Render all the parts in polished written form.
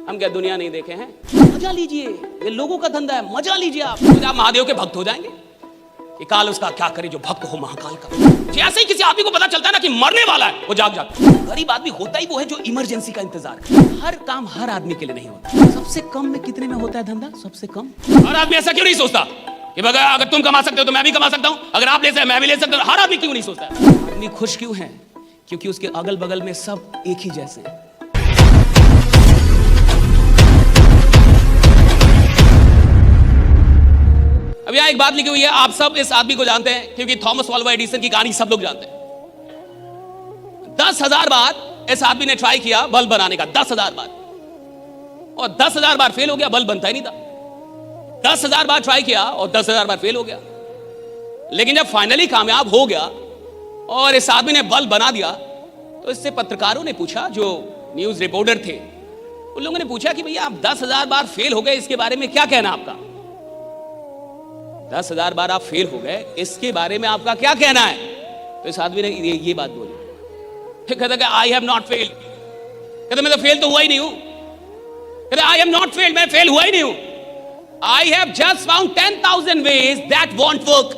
हम क्या दुनिया नहीं देखे हैं? मजा लीजिए, ये लोगों का धंधा है, मजा लीजिए। आप महादेव के भक्त हो जाएंगे कि काल उसका क्या करे जो भक्त हो महाकाल का। जैसे ही किसी आदमी को पता चलता है ना कि मरने वाला है, वो जाग जाता है। गरीब आदमी होता ही वो है जो इमरजेंसी का इंतजार करे। हर काम हर आदमी के लिए नहीं होता। सबसे कम में कितने में होता है धंधा? सबसे कम। हर आदमी ऐसा क्यों नहीं सोचता कि अगर तुम कमा सकते हो तो मैं भी कमा सकता हूं, अगर आप ले सकते मैं भी ले सकता हूं? हर आदमी क्यों नहीं सोचता? आदमी खुश क्यों है? क्योंकि उसके अगल बगल में सब एक ही जैसे हैं। अब यहां एक बात लिखी हुई है, आप सब इस आदमी को जानते हैं क्योंकि थॉमस अल्वा एडिसन की कहानी सब लोग जानते हैं। 10,000 बार इस आदमी ने ट्राई किया बल्ब बनाने का, 10,000 बार, और 10,000 बार फेल हो गया, बल्ब बनता ही नहीं था। 10,000 बार ट्राई किया और 10,000 बार फेल हो गया। लेकिन जब फाइनली कामयाब हो गया और इस आदमी ने बल्ब बना दिया, तो इससे पत्रकारों ने पूछा, जो न्यूज रिपोर्टर थे उन लोगों ने पूछा कि भैया आप 10,000 बार फेल हो गए, इसके बारे में क्या कहना आपका? 10,000 बार आप फेल हो गए, इसके बारे में आपका क्या कहना है? तो इस आदमी ने ये बात बोली। फिर कहता कि आई हैव नॉट फेल्ड। कहता मैं तो फेल तो हुआ ही नहीं हूं। कहता आई हैव नॉट फेल्ड, मैं फेल हुआ ही नहीं हूं। I have just found 10,000 ways that want work.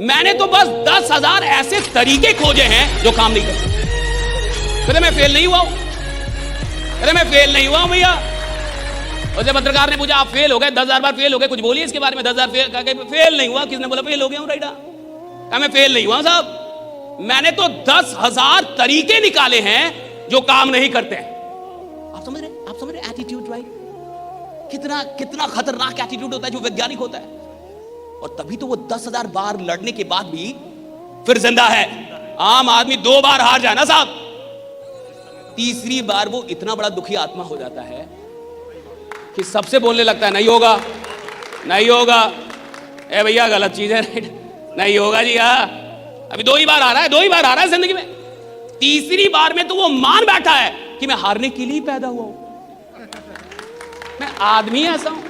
मैंने तो बस 10,000 ऐसे तरीके खोजे हैं जो काम नहीं करते। कहते मैं फेल नहीं हुआ हूं। कहते मैं फेल नहीं हुआ हूं भैया। और जब पत्रकार ने पूछा आप फेल हो गए, 10,000 बार फेल हो गए, कुछ बोलिए इसके बारे में। 10,000 फेल नहीं हुआ। किसने बोला फेल हो गया हूं? राइटा। कहा मैं फेल नहीं हुआ साहब, मैंने तो 10,000 तरीके निकाले हैं जो काम नहीं करते हैं। आप समझ रहे एटीट्यूड, राइट? कितना खतरनाक एटीट्यूड होता है जो वैज्ञानिक होता है। और तभी तो वो 10,000 बार लड़ने के बाद भी फिर जिंदा है। आम आदमी 2 बार हार जाए ना साहब, तीसरी बार वो इतना बड़ा दुखी आत्मा हो जाता है कि सबसे बोलने लगता है नहीं होगा, नहीं होगा, ए भैया गलत चीज है, नहीं होगा जी। हाँ अभी 2 ही बार आ रहा है, 2 ही बार आ रहा है जिंदगी में। तीसरी बार में तो वो मान बैठा है कि मैं हारने के लिए पैदा हुआ हूं, मैं आदमी ऐसा हूं।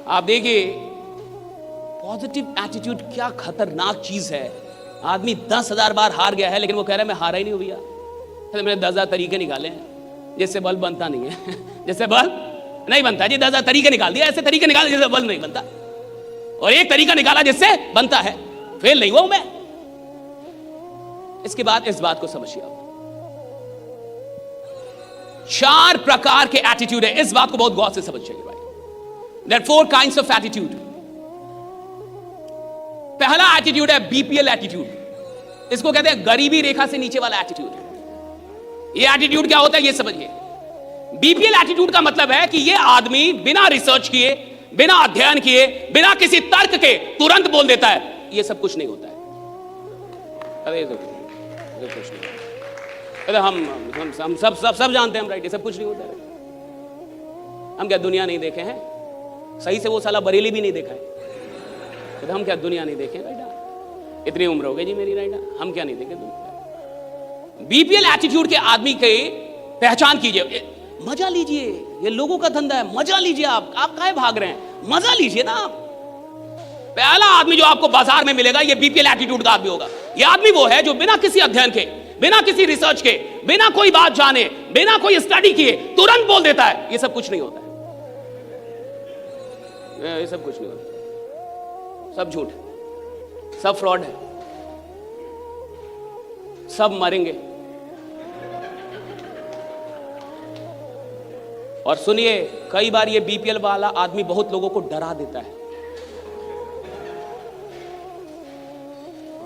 आप देखिए पॉजिटिव एटीट्यूड क्या खतरनाक चीज है। आदमी 10,000 बार हार गया है लेकिन वो कह रहा है मैं हारा ही नहीं हूं भैया। मैंने 10,000 तरीके निकाले हैं जिससे बल्ब बनता नहीं है जिससे बल्ब नहीं बनता जी। 10,000 तरीके निकाल दिया, ऐसे तरीके निकाले जिससे बल्ब नहीं बनता, और एक तरीका निकाला जिससे बनता है। फेल नहीं हुआ हूं मैं। इसके बाद इस बात को समझिए आप, 4 प्रकार के एटीट्यूड है। इस बात को बहुत गौर से समझिए भाई। There are 4 kinds of attitude. पहला एटीट्यूड है बीपीएल एटीट्यूड। इसको कहते हैं गरीबी रेखा से नीचे वाला एटीट्यूड। ये एटीट्यूड क्या होता है ये समझिए। बीपीएल एटीट्यूड का मतलब है कि ये आदमी बिना रिसर्च किए, बिना अध्ययन किए, बिना किसी तर्क के तुरंत बोल देता है ये सब कुछ नहीं होता है। अरे ये कुछ नहीं, अरे हम सब जानते हैं हम, राइट, ये सब कुछ नहीं होता है। हम क्या दुनिया नहीं देखे हैं? सही से वो साला बरेली भी नहीं देखा है। हम क्या दुनिया नहीं देखे? राइट, इतनी उम्र हो गई जी मेरी, राइट, हम क्या नहीं देखे दुनिया? बीपीएल एटीट्यूड के आदमी की पहचान कीजिए। मजा लीजिए, ये लोगों का धंधा है, मजा लीजिए। आप काहे भाग रहे हैं? मजा लीजिए ना आप। पहला आदमी जो आपको बाजार में मिलेगा ये बीपीएल एटीट्यूड का आदमी होगा। ये आदमी वो है जो बिना किसी अध्ययन के, बिना किसी रिसर्च के, बिना कोई बात जाने, बिना कोई स्टडी किए तुरंत बोल देता है ये सब कुछ नहीं होता है, ये सब कुछ नहीं होता, सब झूठ है, सब फ्रॉड है, सब मरेंगे। और सुनिए, कई बार ये बीपीएल वाला आदमी बहुत लोगों को डरा देता है।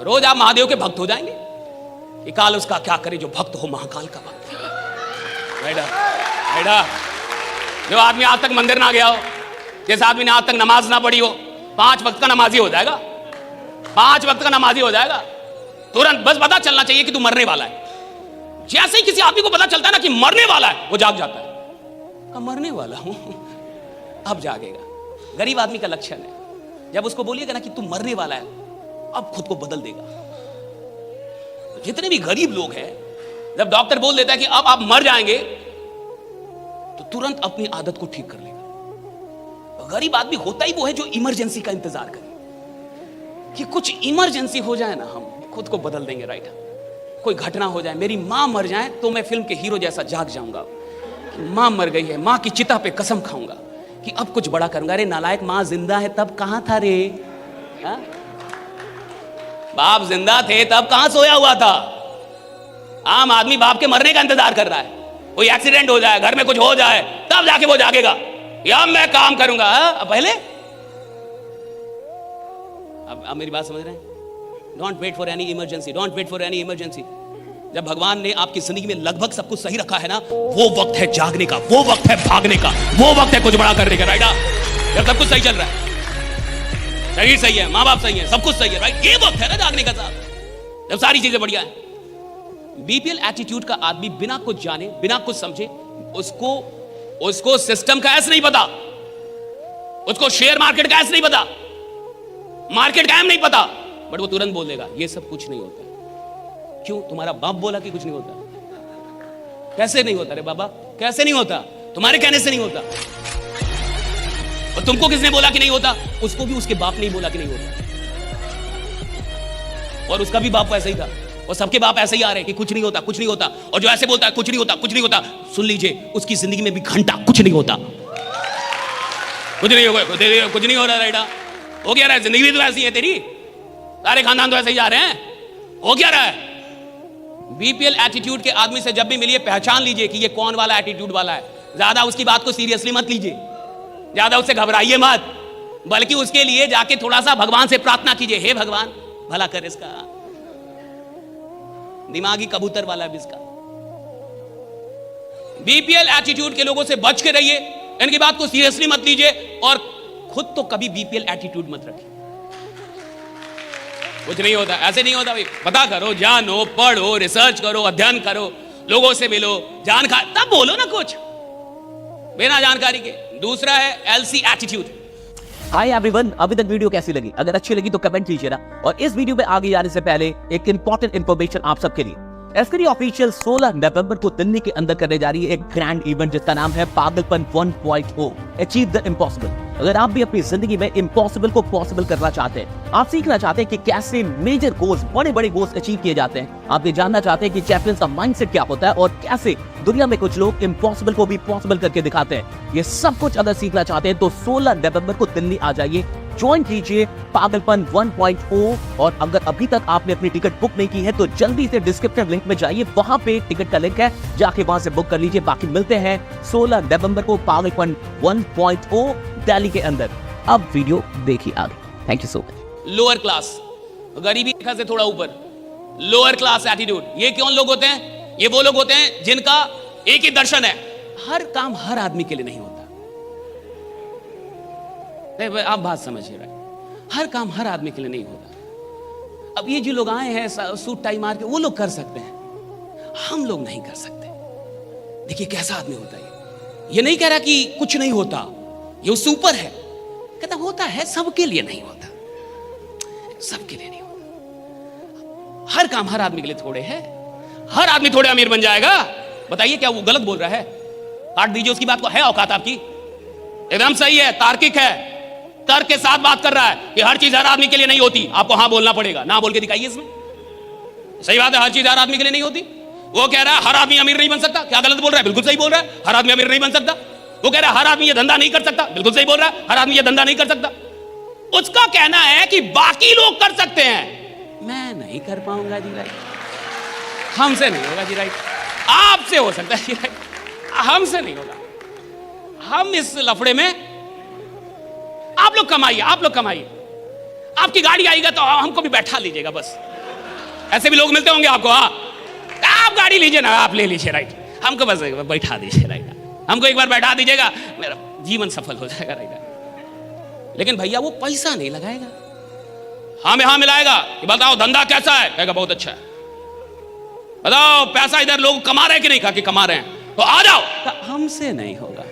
रोज आप महादेव के भक्त हो जाएंगे कि काल उसका क्या करे जो भक्त हो महाकाल का भक्त। बेटा जो आदमी आज तक मंदिर ना गया हो, जिस आदमी ने आज तक नमाज ना पढ़ी हो, 5 वक्त का नमाजी हो जाएगा। 5 वक्त का नमाजी हो जाएगा तुरंत। बस पता चलना चाहिए कि तू मरने वाला है। जैसे ही किसी आदमी को पता चलता है ना कि मरने वाला है, वो जाग जाता है। का मरने वाला हूं, अब जागेगा। गरीब आदमी का लक्षण है। जब उसको बोलिएगा ना कि तू मरने वाला है, अब खुद को बदल देगा। जितने भी गरीब लोग हैं, जब डॉक्टर बोल देता है कि अब आप मर जाएंगे, तो तुरंत अपनी आदत को ठीक कर लेगा। गरीब आदमी होता ही वो है जो इमरजेंसी का इंतजार करे कि कुछ इमरजेंसी हो जाए ना, हम खुद को बदल देंगे। राइट, कोई घटना हो जाए, मेरी मां मर जाए तो मैं फिल्म के हीरो जैसा जाग जाऊंगा मां मर गई है, मां की चिता पे कसम खाऊंगा कि अब कुछ बड़ा करूंगा। अरे नालायक, मां जिंदा है तब कहां था रे? हा? बाप जिंदा थे तब कहां सोया हुआ था? आम आदमी बाप के मरने का इंतजार कर रहा है, कोई एक्सीडेंट हो जाए, घर में कुछ हो जाए, तब जाके वो जागेगा या मैं काम करूंगा। अब पहले, अब मेरी बात समझ रहे हैं? Don't wait for any emergency, don't wait for any emergency. जब भगवान ने आपकी जिंदगी में लगभग सब कुछ सही रखा है ना, वो वक्त है जागने का, वो वक्त है भागने का, वो वक्त है कुछ बड़ा करने का। राइट? जब सब कुछ सही चल रहा है, शरीर सही है, माँ बाप सही है, सब कुछ सही है, राइट? ये वक्त है ना जागने का साहब, जब सारी चीजें बढ़िया है। बीपीएल एटीट्यूड का आदमी बिना कुछ जाने, बिना कुछ समझे, उसको सिस्टम का ऐसा नहीं पता, उसको शेयर मार्केट का ऐसा नहीं पता, मार्केट का नहीं पता, बट वो तुरंत बोल देगा ये सब कुछ नहीं होता। क्यों? तुम्हारा बाप बोला कि कुछ नहीं होता। कैसे नहीं होता रे बाबा? कैसे नहीं होता? तुम्हारे कहने से नहीं होता। और तुमको किसने बोला कि नहीं होता? उसको भी उसके बाप ने ही बोला कि नहीं होता, और उसका भी बाप ऐसा ही था, और सबके बाप ऐसे ही आ रहे हैं कि कुछ नहीं होता, कुछ नहीं होता। और जो ऐसे बोलता है कुछ नहीं होता, कुछ नहीं होता, सुन लीजिए उसकी जिंदगी में भी घंटा कुछ नहीं होता, कुछ नहीं होगा, कुछ नहीं हो रहा। राइट? हो क्या रहा है? जिंदगी भी तो ऐसी है तेरी, सारे खानदान तो ऐसे ही जा रहे हैं। हो क्या रहा है? बीपीएल एटीट्यूड के आदमी से जब भी मिलिए, पहचान लीजिए कि ये कौन वाला एटीट्यूड वाला है। ज्यादा उसकी बात को सीरियसली मत लीजिए, ज्यादा उससे घबराइए मत, बल्कि उसके लिए जाके थोड़ा सा भगवान से प्रार्थना कीजिए, हे भगवान भला कर इसका, दिमागी कबूतर वाला भी इसका। बीपीएल एटीट्यूड के लोगों से बच के रहिए, इनकी बात को सीरियसली मत लीजिए, और खुद तो कभी बीपीएल एटीट्यूड मत रखिए। कुछ नहीं होता, ऐसे नहीं होता भाई। पता करो, जानो, पढ़ो, रिसर्च करो, अध्ययन करो, लोगों से मिलो, जानकारी, तब बोलो ना कुछ बिना जानकारी के। दूसरा है एलसी एटीट्यूड। हाय एवरीवन, अभी तक वीडियो कैसी लगी? अगर अच्छी लगी तो कमेंट कीजिए ना। और इस वीडियो में आगे जाने से पहले एक इंपॉर्टेंट इंफॉर्मेशन आप सबके लिए। एस्करी ऑफिशियल 16 नवंबर को दिल्ली के अंदर करने जा रही है एक ग्रैंड इवेंट जिसका नाम है पागलपन 1.0 अचीव द इम्पॉसिबल। अगर आप भी अपनी जिंदगी में इम्पॉसिबल को पॉसिबल करना चाहते हैं, आप सीखना चाहते हैं कि कैसे मेजर गोल्स, बड़े बड़े गोल्स अचीव किए जाते हैं, आप ये जानना चाहते हैं कि चैंपियंस का माइंडसेट क्या होता है और कैसे दुनिया में कुछ लोग इम्पॉसिबल को भी पॉसिबल करके दिखाते हैं, ये सब कुछ अगर सीखना चाहते हैं तो 16 नवंबर को दिल्ली आ जाइए, ज्वाइन कीजिए पागलपन 1.0। और अगर अभी तक आपने अपनी टिकट बुक नहीं की है तो जल्दी से डिस्क्रिप्शन लिंक में जाइए, वहां पे टिकट का लिंक है, जाके वहां से बुक कर लीजिए। बाकी मिलते हैं 16 नवंबर को पागलपन 1.0 दिल्ली के अंदर। अब वीडियो देखिए आगे। Thank you so much. Lower class, गरीबी रेखा से थोड़ा ऊपर, लोअर क्लास एटीट्यूड। ये कौन लोग होते हैं? ये वो लोग होते हैं जिनका एक ही दर्शन है, हर काम हर आदमी के लिए नहीं होता। आप बात समझिए, राइट? हर काम हर आदमी के लिए नहीं होता। अब ये जो लोग आए हैं सूट टाई मार के, वो लोग कर सकते हैं, हम लोग नहीं कर सकते। देखिए कैसा आदमी होता है। ये नहीं कह रहा कि कुछ नहीं होता, ये उससे ऊपर है, कहता होता है, सबके लिए नहीं होता, सबके लिए नहीं होता। हर काम हर आदमी के लिए थोड़े है, हर आदमी थोड़े अमीर बन जाएगा। बताइए क्या वो गलत बोल रहा है? काट दीजिए उसकी बात को, है औकात आपकी? एकदम सही है, तार्किक है, तर्क के साथ बात कर रहा है कि हर चीज हर आदमी के लिए नहीं होती। आपको हाँ बोलना पड़ेगा, ना बोल के दिखाइए इसमें। सही बात है, हर चीज हर आदमी के लिए नहीं होती। वो कह रहा है हर आदमी अमीर नहीं बन सकता, क्या गलत बोल रहा है? बिल्कुल सही बोल रहा है, हर आदमी अमीर नहीं बन सकता। वो कह रहा है हर आदमी ये धंधा नहीं कर सकता, बिल्कुल सही बोल रहा है, हर आदमी ये धंधा नहीं कर सकता। उसका कहना है कि बाकी लोग कर सकते हैं, मैं नहीं कर पाऊंगा जी, राइट? हमसे नहीं होगा जी, राइट? आपसे हो सकता है जी, राइट? हमसे नहीं होगा। हम इस लफड़े में, आप लोग कमाइए, आप लोग कमाइए, आपकी गाड़ी आएगा तो हमको भी बैठा लीजिएगा बस। ऐसे भी लोग मिलते होंगे आपको, हाँ, आप गाड़ी लीजिए ना, आप ले लीजिए, राइट? हमको बस बैठा दीजिए, राइट? हमको एक बार बैठा दीजिएगा, मेरा जीवन सफल हो जाएगा, राइट? लेकिन भैया वो पैसा नहीं लगाएगा, हमें हाँ मिलाएगा कि बताओ धंधा कैसा है, कहेगा बहुत अच्छा है। बताओ पैसा इधर लोग कमा रहे हैं कि नहीं? कहा कि कमा रहे हैं, तो आ जाओ। हमसे नहीं होगा,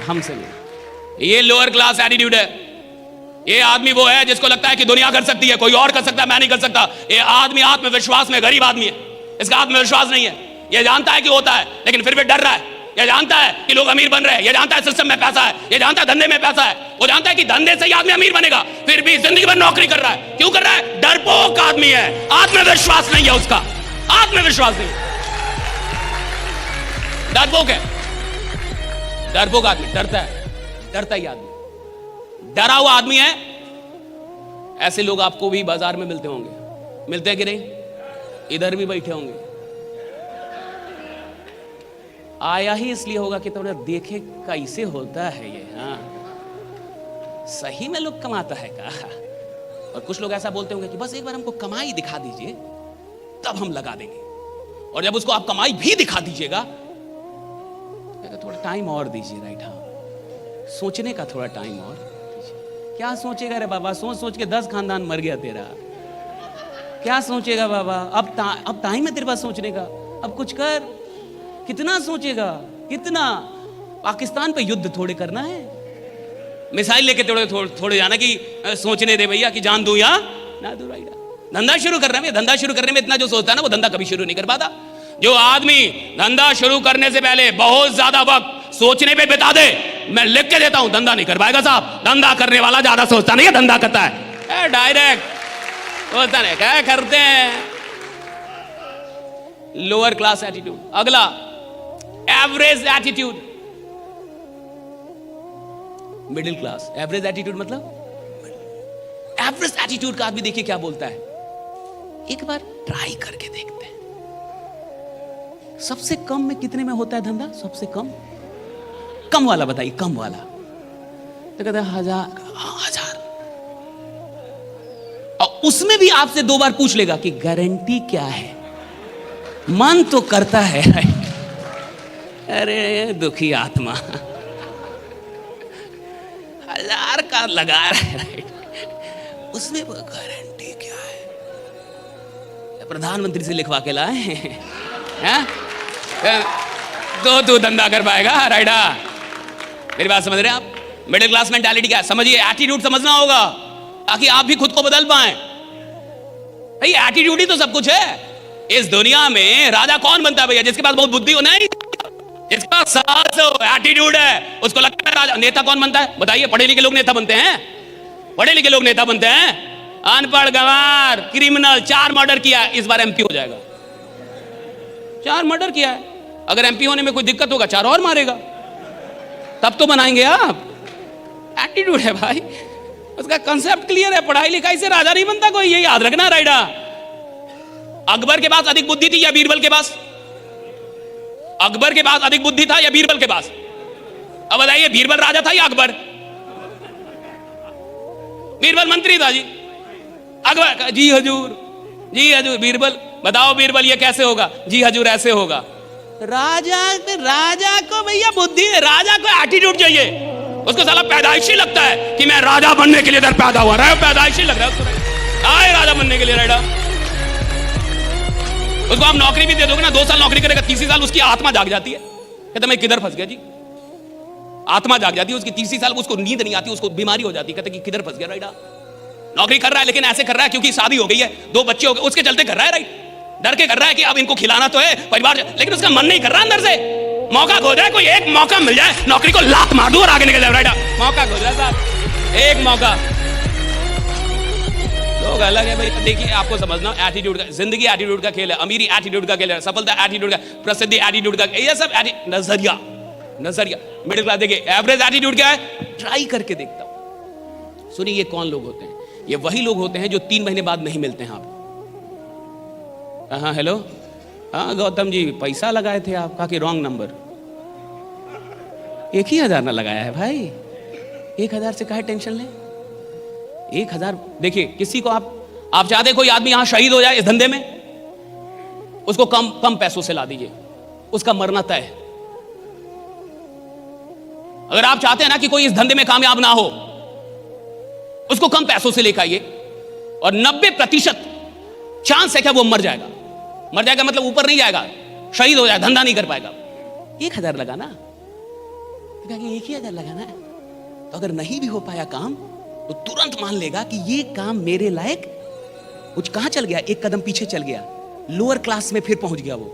हमसे नहीं। ये लोअर क्लास एटीट्यूड है। ये आदमी वो है जिसको लगता है कि दुनिया कर सकती है, कोई और कर सकता है, मैं नहीं कर सकता। ये आदमी आत्मविश्वास में गरीब आदमी है, इसका आत्मविश्वास नहीं है। ये जानता है कि होता है, लेकिन फिर भी डर रहा है। ये जानता है कि लोग अमीर बन रहे हैं, ये जानता है सिस्टम में पैसा है, ये जानता है धंधे में पैसा है, वो जानता है कि धंधे से ही आदमी अमीर बनेगा, फिर भी जिंदगी भर नौकरी कर रहा है। क्यों कर रहा है? डरपोक आदमी है, आत्मविश्वास नहीं है उसका, आत्मविश्वास नहीं। डरपोक है, डरपोक आदमी, डरता है, डरता ही आदमी, डरा हुआ आदमी है। ऐसे लोग आपको भी बाजार में मिलते होंगे, मिलते हैं कि नहीं? इधर भी बैठे होंगे। आया ही इसलिए होगा कि थोड़ा देखे कैसे होता है ये। हाँ, सही में लोग कमाता है का? और कुछ लोग ऐसा बोलते होंगे कि बस एक बार हमको कमाई दिखा दीजिए तब हम लगा देंगे, और जब उसको आप कमाई भी दिखा दीजिएगा तो थोड़ा टाइम और दीजिए। राइट, हाँ, सोचने का थोड़ा टाइम और दीजिए। क्या सोचेगा रे बाबा? सोच सोच के 10 खानदान मर गया तेरा। क्या सोचेगा बाबा? अब टाइम है तेरे पास सोचने का, अब कुछ कर। कितना सोचेगा? कितना? पाकिस्तान पे युद्ध थोड़े करना है, मिसाइल लेके थोड़े जाना कि सोचने दे भैया कि जान दूं या ना दूं। राइट, धंधा शुरू करने में, धंधा शुरू करने में इतना जो सोचता है ना, वो धंधा कभी शुरू नहीं कर पाता। जो आदमी धंधा शुरू करने से पहले बहुत ज्यादा वक्त सोचने पे बिता दे, मैं लिख के देता हूं, धंधा नहीं कर पाएगा साहब। धंधा करने वाला ज्यादा सोचता नहीं है, धंधा करता है डायरेक्ट होता नहीं। क्या करते हैं? Lower class attitude. अगला, average attitude. Middle class. Average attitude मतलब, एवरेज एटीट्यूड का आदमी देखिए क्या बोलता है, एक बार ट्राई करके देखते हैं। सबसे कम में कितने में होता है धंधा? सबसे कम, कम वाला बताइए, कम वाला। तो कहता है 1000। और उसमें भी आपसे 2 बार पूछ लेगा कि गारंटी क्या है। मन तो करता है, अरे दुखी आत्मा, 1000 का लगा रहा है, उसमें गारंटी क्या है? प्रधानमंत्री से लिखवा के लाए हैं, तो तू धंधा कर पाएगा। राइडा, मेरी बात समझ रहे हैं आप? मिडिल क्लास मेंटालिटी क्या है समझिए, एटीट्यूड समझना होगा ताकि आप भी खुद को बदल पाए। भाई एटीट्यूड ही तो सब कुछ है इस दुनिया में। राजा कौन बनता है भैया? जिसके पास बहुत बुद्धि हो, नहीं, जिसके पास साहस हो, एटीट्यूड है, उसको लगता है राजा। नेता कौन बनता है बताइए? पढ़े लिखे लोग नेता बनते हैं, पढ़े लिखे लोग नेता बनते हैं। अनपढ़, गंवार, क्रिमिनल, 4 मर्डर किया, इस बार एमपी हो जाएगा। 4 मर्डर किया है, अगर एमपी होने में कोई दिक्कत होगा 4 और मारेगा, तब तो बनाएंगे आप। एटीट्यूड है भाई, उसका कंसेप्ट क्लियर है। पढ़ाई लिखाई से राजा नहीं बनता कोई, ये याद रखना। राइडा, अकबर के पास अधिक बुद्धि थी या बीरबल के पास? अकबर के पास अधिक बुद्धि था या बीरबल के पास? अब बताइए, बीरबल राजा था या अकबर? बीरबल मंत्री था जी। अकबर जी हजूर, जी हजूर। बीरबल, बताओ बीरबल ये कैसे होगा? जी हजूर ऐसे होगा। राजा को भैया बुद्धि, राजा को एटीट्यूड चाहिए। उसको साला पैदाइशी लगता है कि मैं राजा बनने के लिए इधर पैदा हुआ। पैदाइशी लग रहा है उसको, आए राजा बनने के लिए। राइडा, उसको आप नौकरी भी दे दोगे ना, 2 साल नौकरी करेगा, 3 साल उसकी आत्मा जाग जाती है। कहते मैं किधर फंस गया जी? आत्मा जाग जाती है उसकी, 3 साल उसको नींद नहीं आती, उसको बीमारी हो जाती है। कहते कि किधर फंस गया? राइडा, नौकरी कर रहा है लेकिन ऐसे कर रहा है क्योंकि शादी हो गई है, 2 बच्चे हो गए, उसके चलते कर रहा है। राइट, डर के कर रहा है कि अब इनको खिलाना तो है परिवार, लेकिन उसका मन नहीं कर रहा अंदर से। मौका खो जाए, कोई एक मौका मिल जाए, नौकरी को लात मार दूं और आगे निकल जाए। राइडा, मौका खो जाए साहब, एक मौका। लोग अलग है भाई। देखिए, आपको समझना, एटीट्यूड का, जिंदगी एटीट्यूड का खेल है, अमीरी एटीट्यूड का खेल है, सफलता एटीट्यूड का, प्रसिद्धि एटीट्यूड का, ये सब नजरिया। मिडिल क्लास देखिए, एवरेज एटीट्यूड क्या है? ट्राई करके देखता हूं। सुनिए, ये कौन लोग होते हैं? ये वही लोग होते हैं जो 3 महीने बाद नहीं मिलते हैं आपको। हाँ हेलो, हाँ गौतम जी पैसा लगाए थे आप, कहा कि रॉन्ग नंबर। 1 ही 1000 ना लगाया है भाई, 1000 से काहे टेंशन लें? 1000 देखिए, किसी को आप चाहते कोई आदमी यहां शहीद हो जाए इस धंधे में, उसको कम पैसों से ला दीजिए, उसका मरना तय है। अगर आप चाहते हैं ना कि कोई इस धंधे में कामयाब ना हो, उसको कम पैसों से लेकर आइए और 90% चांस है क्या वो मर जाएगा। मर जाएगा मतलब ऊपर नहीं जाएगा, शहीद हो जाए, धंधा नहीं कर पाएगा। 1000 लगाना, 1000 लगाना है। तो अगर नहीं भी हो पाया काम, तो तुरंत मान लेगा कि ये काम मेरे लायक, कुछ कहां चल गया, एक कदम पीछे चल गया, लोअर क्लास में फिर पहुंच गया वो,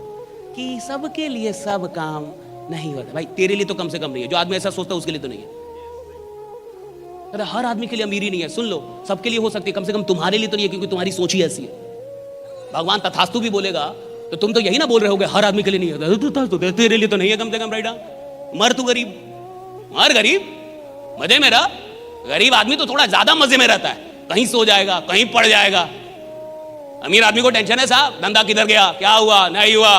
कि सबके लिए सब काम नहीं होता। भाई तेरे लिए तो कम से कम नहीं है, जो आदमी ऐसा सोचता है उसके लिए तो नहीं है। अरे हर आदमी के लिए अमीरी नहीं है, सुन लो, सबके लिए हो सकती है, कम से कम तुम्हारे लिए तो नहीं है, क्योंकि तुम्हारी सोच ही ऐसी है। भगवान तथास्तु भी बोलेगा तो तुम तो यही ना बोल रहे होगे हर आदमी के लिए नहीं है, तो तेरे लिए तो नहीं है कम से कम राइडा। मर तू गरीब, मर गरीब, मजे में रह। गरीब आदमी तो थोड़ा ज्यादा मजे में रहता है, कहीं सो जाएगा, कहीं पड़ जाएगा। अमीर आदमी को टेंशन है साहब, धंधा किधर गया, क्या हुआ, नहीं हुआ,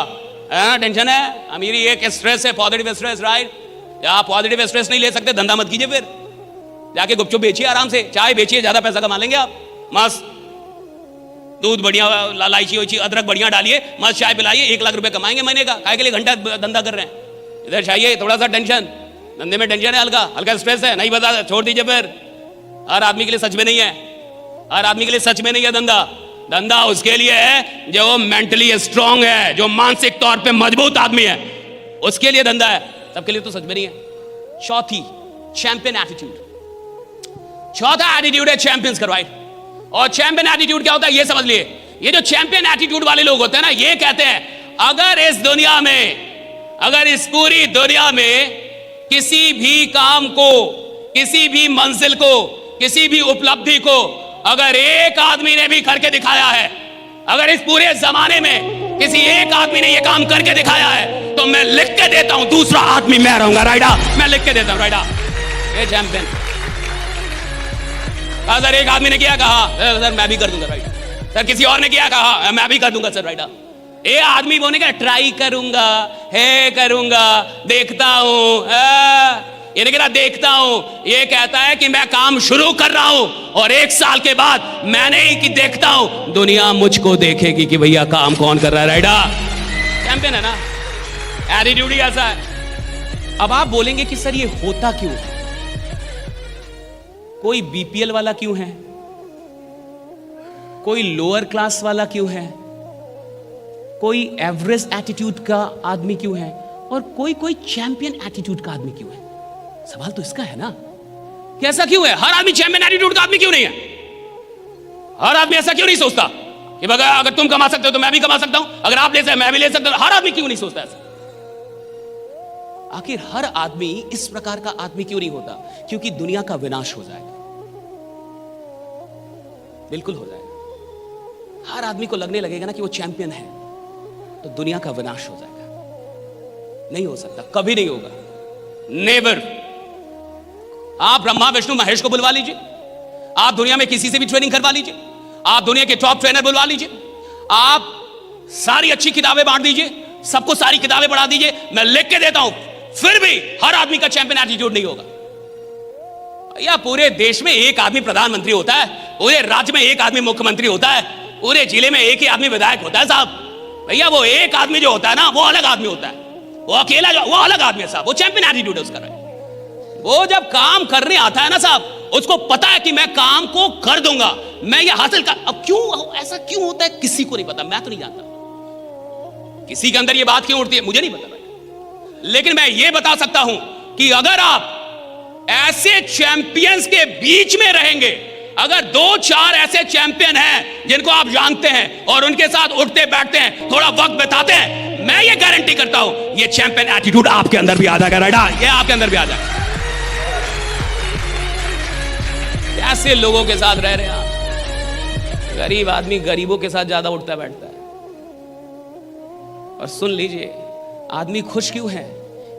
टेंशन है। अमीरी एक स्ट्रेस है, पॉजिटिव स्ट्रेस, राइट। या पॉजिटिव स्ट्रेस नहीं ले सकते, धंधा मत कीजिए, फिर जाके गुपचुप बेचिए, आराम से चाय बेचिए, ज्यादा पैसा कमा लेंगे आप। मस्त दूध बढ़िया, इलायची वैची अदरक बढ़िया डालिए, मस्त चाय पिलाइए, 1 लाख रुपए कमाएंगे महीने का। काय के लिए घंटा धंधा कर रहे हैं। इधर चाहिए थोड़ा सा टेंशन, धंधे में टेंशन है, हल्का हल्का स्ट्रेस है, नहीं बता, छोड़ दीजिए फिर। हर आदमी के लिए सच में नहीं है, हर आदमी के लिए सच में नहीं है धंधा। धंधा उसके लिए है जो मेंटली स्ट्रांग है, जो मानसिक तौर पे मजबूत आदमी है, उसके लिए धंधा है। सबके लिए तो सच में नहीं है। चौथी, चैंपियन एटीट्यूड। चौथा एटीट्यूड है चैंपियंस का, राइट। और चैंपियन एटीट्यूड क्या होता है ये समझ लिए। ये जो चैंपियन एटीट्यूड वाले लोग होते हैं ना, ये कहते हैं अगर इस दुनिया में, अगर इस पूरी दुनिया में किसी भी काम को, किसी भी मंजिल को, किसी भी उपलब्धि को अगर एक आदमी ने भी करके दिखाया है, अगर इस पूरे जमाने में किसी एक आदमी ने ये काम करके दिखाया है, तो मैं लिख के देता हूं दूसरा आदमी मैं रहूंगा, राइडा। मैं लिख के देता हूं, राइडा। ये चैंपियन। सर एक आदमी ने किया, कहा सर मैं भी कर दूंगा, राइट। सर किसी और ने किया, कहा मैं भी कर दूंगा सर, राइडा। ये आदमी बोले क्या, ट्राई करूंगा, है करूंगा, देखता हूं। ये नहीं कहता देखता हूं, ये कहता है कि मैं काम शुरू कर रहा हूं और 1 साल के बाद मैंने ही कि देखता हूं, दुनिया मुझको देखेगी कि भैया काम कौन कर रहा है, राइडा। चैंपियन है ना, एटीट्यूड ही ऐसा है। अब आप बोलेंगे कि सर ये होता क्यों है, कोई बीपीएल वाला क्यों है, कोई लोअर क्लास वाला क्यों है, कोई एवरेज एटीट्यूड का आदमी क्यों है, और कोई चैंपियन एटीट्यूड का आदमी क्यों है। सवाल तो इसका है ना कि ऐसा क्यों है, हर आदमी चैंपियन एटीट्यूड का आदमी क्यों नहीं है। हर आदमी ऐसा क्यों नहीं सोचता कि अगर तुम कमा सकते हो तो मैं भी कमा सकता हूं, अगर आप ले सकते मैं भी ले सकता हूं। हर आदमी क्यों नहीं सोचता ऐसा। आखिर हर आदमी इस प्रकार का आदमी क्यों नहीं होता, क्योंकि दुनिया का विनाश हो जाएगा, बिल्कुल हो जाएगा। हर आदमी को लगने लगेगा ना कि वो चैंपियन है, तो दुनिया का विनाश हो जाएगा। नहीं हो सकता, कभी नहीं होगा, नेवर। आप ब्रह्मा विष्णु महेश को बुलवा लीजिए, आप दुनिया में किसी से भी ट्रेनिंग करवा लीजिए, आप दुनिया के टॉप ट्रेनर बुलवा लीजिए, आप सारी अच्छी किताबें बांट दीजिए, सबको सारी किताबें पढ़ा दीजिए, मैं लिख के देता हूं, फिर भी हर आदमी का चैंपियन एटीट्यूड नहीं होगा। या पूरे देश में एक आदमी प्रधानमंत्री होता है, पूरे राज्य में एक आदमी मुख्यमंत्री होता है, पूरे जिले में एक ही आदमी विधायक होता है साहब। भैया वो एक आदमी जो होता है ना, वो अलग आदमी होता है, वो अकेला जो, वो अलग आदमी है साहब, वो चैंपियन एटीट्यूड है उसका। वो जब काम करने आता है ना साहब, उसको पता है कि मैं काम को कर दूंगा, मैं ये हासिल कर। अब क्यों ऐसा क्यों होता है किसी को नहीं पता, मैं तो नहीं जानता किसी के अंदर ये बात क्यों उठती है, मुझे नहीं पता भाई। लेकिन मैं ये बता सकता हूं कि अगर आप ऐसे चैंपियंस के बीच में रहेंगे, अगर 2-4 ऐसे चैंपियन हैं जिनको आप जानते हैं और उनके साथ उठते बैठते हैं, थोड़ा वक्त बिताते हैं, मैं ये गारंटी करता हूं ये चैंपियन एटीट्यूड आपके अंदर भी आ जाएगा, राइडा। ये आपके अंदर भी आ जाएगा। ऐसे लोगों के साथ रह रहे हैं आप। गरीब आदमी गरीबों के साथ ज्यादा उठता बैठता है। और सुन लीजिए, आदमी खुश क्यों है,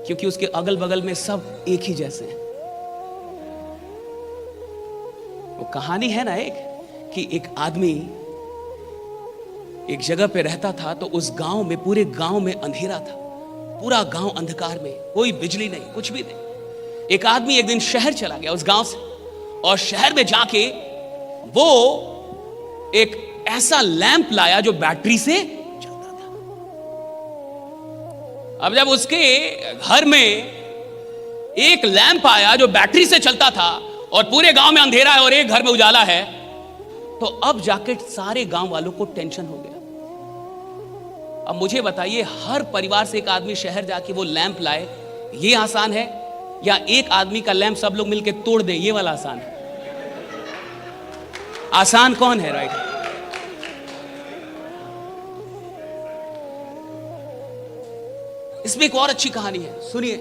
क्योंकि उसके अगल बगल में सब एक ही जैसे हैं। वो कहानी है ना एक, कि एक आदमी एक जगह पे रहता था, तो उस गांव में, पूरे गांव में अंधेरा था, पूरा गांव अंधकार में, कोई बिजली नहीं, कुछ भी नहीं। एक आदमी एक दिन शहर चला गया उस गांव से, और शहर में जाके वो एक ऐसा लैंप लाया जो बैटरी से चलता था। अब जब उसके घर में एक लैंप आया जो बैटरी से चलता था, और पूरे गांव में अंधेरा है और एक घर में उजाला है, तो अब जाके सारे गांव वालों को टेंशन हो गया। अब मुझे बताइए, हर परिवार से एक आदमी शहर जाके वो लैंप लाए, ये आसान है, या एक आदमी का लैंप सब लोग मिलकर तोड़ दे, ये वाला आसान है? आसान कौन है, राइट? इसमें एक और अच्छी कहानी है, सुनिए।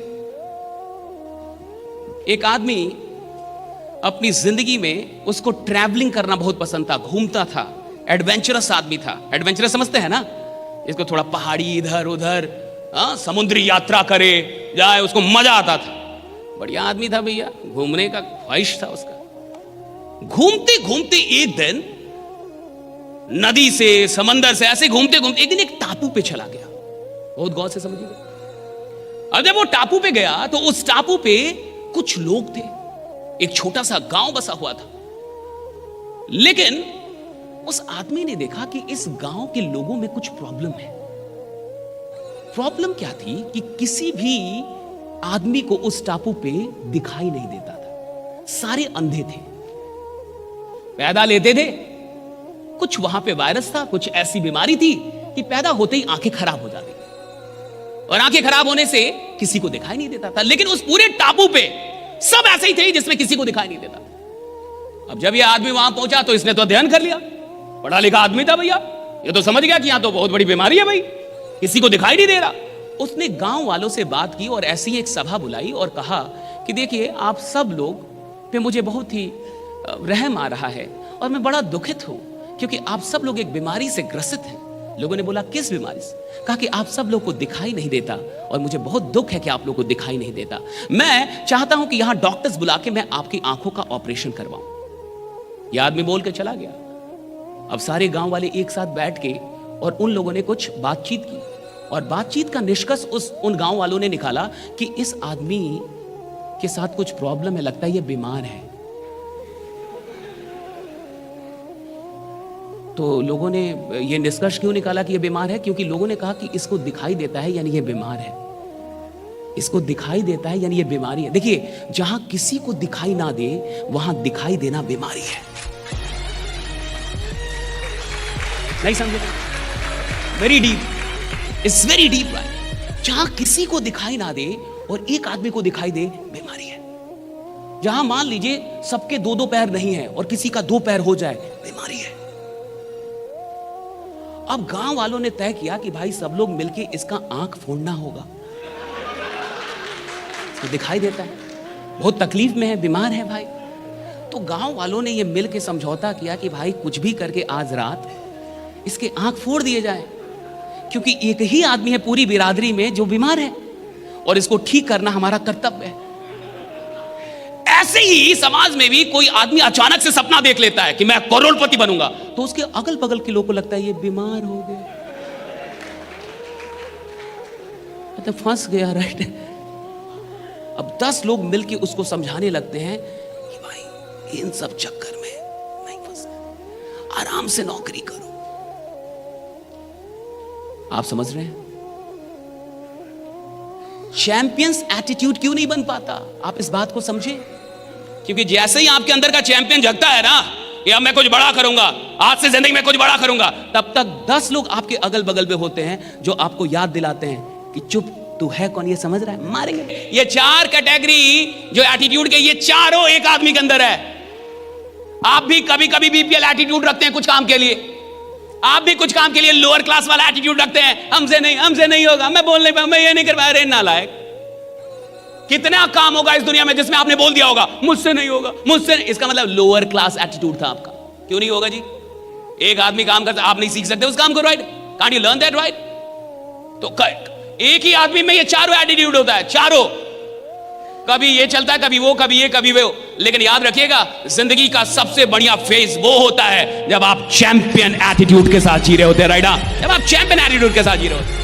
एक आदमी अपनी जिंदगी में, उसको ट्रैवलिंग करना बहुत पसंद था, घूमता था, एडवेंचरस आदमी था। एडवेंचरस समझते हैं ना, इसको थोड़ा पहाड़ी इधर उधर, समुद्री यात्रा करे जाए, उसको मजा आता था। बढ़िया आदमी था भैया, घूमने का ख्वाहिश था उसका। घूमते घूमते एक दिन नदी से समंदर से ऐसे घूमते घूमते एक दिन एक टापू पे चला गया। बहुत गौर से समझिएगा। अब जब वो टापू पे गया तो उस टापू पे कुछ लोग थे, एक छोटा सा गांव बसा हुआ था। लेकिन उस आदमी ने देखा कि इस गांव के लोगों में कुछ प्रॉब्लम है। प्रॉब्लम क्या थी कि किसी भी आदमी को उस टापू पे दिखाई नहीं देता था, सारे अंधे थे, पैदा लेते थे। कुछ वहां पे वायरस था, कुछ ऐसी बीमारी थी कि पैदा होते ही आंखें खराब हो जाती थी, और आंखें खराब होने से किसी को दिखाई नहीं देता था। लेकिन उस पूरे टापू पे सब ऐसे ही थे जिसमें किसी को दिखाई नहीं देता था। अब जब ये आदमी वहां पहुंचा तो इसने तो अध्ययन कर लिया, पढ़ा लिखा आदमी था भैया, ये तो समझ गया कि यहां तो बहुत बड़ी बीमारी है भाई, किसी को दिखाई नहीं दे रहा। उसने गांव वालों से बात की और ऐसी एक सभा बुलाई और कहा कि देखिए, आप सब लोग पे मुझे बहुत ही रहम आ रहा है और मैं बड़ा दुखित हूं क्योंकि आप सब लोग एक बीमारी से ग्रसित हैं। लोगों ने बोला, किस बीमारी से? कहा कि आप सब लोग को दिखाई नहीं देता और मुझे बहुत दुख है कि आप लोग को दिखाई नहीं देता। मैं चाहता हूं कि यहां डॉक्टर्स बुला के मैं आपकी आंखों का ऑपरेशन करवाऊं। यह आदमी बोल के चला गया। अब सारे गांव वाले एक साथ बैठ के और उन लोगों ने कुछ बातचीत की, और बातचीत का निष्कर्ष उन गांव वालों ने निकाला कि इस आदमी के साथ कुछ प्रॉब्लम है, लगता है ये बीमार है। तो लोगों ने ये निष्कर्ष क्यों निकाला कि ये बीमार है? क्योंकि लोगों ने कहा कि इसको दिखाई देता है यानी ये बीमार है, इसको दिखाई देता है यानी ये बीमारी है। देखिए, जहां किसी को दिखाई ना दे वहां दिखाई देना बीमारी है। नहीं समझे? Very deep, it's very deep. जहां किसी को दिखाई ना दे और एक आदमी को दिखाई दे, बीमारी है। जहां मान लीजिए सबके दो दो पैर नहीं है और किसी का दो पैर हो जाए, बीमारी है। अब गांव वालों ने तय किया कि भाई सब लोग मिलके इसका आंख फोड़ना होगा। तो दिखाई देता है, बहुत तकलीफ में है, बीमार है भाई। तो गांव वालों ने ये मिलके समझौता किया कि भाई कुछ भी करके आज रात इसके आंख फोड़ दिए जाए, क्योंकि एक ही आदमी है पूरी बिरादरी में जो बीमार है और इसको ठीक करना हमारा कर्तव्य है। ऐसे ही समाज में भी कोई आदमी अचानक से सपना देख लेता है कि मैं करोड़पति बनूंगा, तो उसके अगल बगल के लोगों को लगता है ये बीमार हो गया, तो फंस गया, राइट। अब 10 लोग मिलके उसको समझाने लगते हैं कि भाई इन सब चक्कर में नहीं फंसना, आराम से नौकरी करो। आप समझ रहे हैं? चैंपियंस एटीट्यूड क्यों नहीं बन पाता? आप इस बात को समझें, क्योंकि जैसे ही आपके अंदर का चैंपियन जगता है ना, कि अब मैं कुछ बड़ा करूंगा, आज से जिंदगी में कुछ बड़ा करूंगा, तब तक 10 लोग आपके अगल बगल में होते हैं जो आपको याद दिलाते हैं कि चुप, तू है कौन, ये समझ रहा है, मारेंगे। ये 4 कैटेगरी जो एटीट्यूड के, ये चारों एक आदमी के अंदर है। आप भी कभी कभी बीपीएल एटीट्यूड रखते हैं कुछ काम के लिए, आप भी कुछ काम के लिए लोअर क्लास वाला एटीट्यूड रखते हैं, हमसे नहीं होगा, मैं बोल नहीं पाऊंगा, मैं ये नहीं कर पाया। अरे नालायक, कितना काम होगा इस दुनिया में जिसमें आपने बोल दिया होगा मुझसे नहीं होगा, मुझसे नहीं। इसका मतलब लोअर क्लास एटीट्यूड था आपका। क्यों नहीं होगा जी? एक आदमी काम करता, आप नहीं सीख सकते उस काम को, right? Can't you learn that, right? तो एक ही आदमी में ये चारों एटीट्यूड होता है, चारों। कभी ये चलता है, कभी वो, कभी ये, कभी वो। लेकिन याद रखिएगा, जिंदगी का सबसे बढ़िया फेज वो होता है जब आप चैंपियन एटीट्यूड के साथ जी रहे होते हैं, राइट? जब आप चैंपियन एटीट्यूड के साथ जी रहे होते हैं।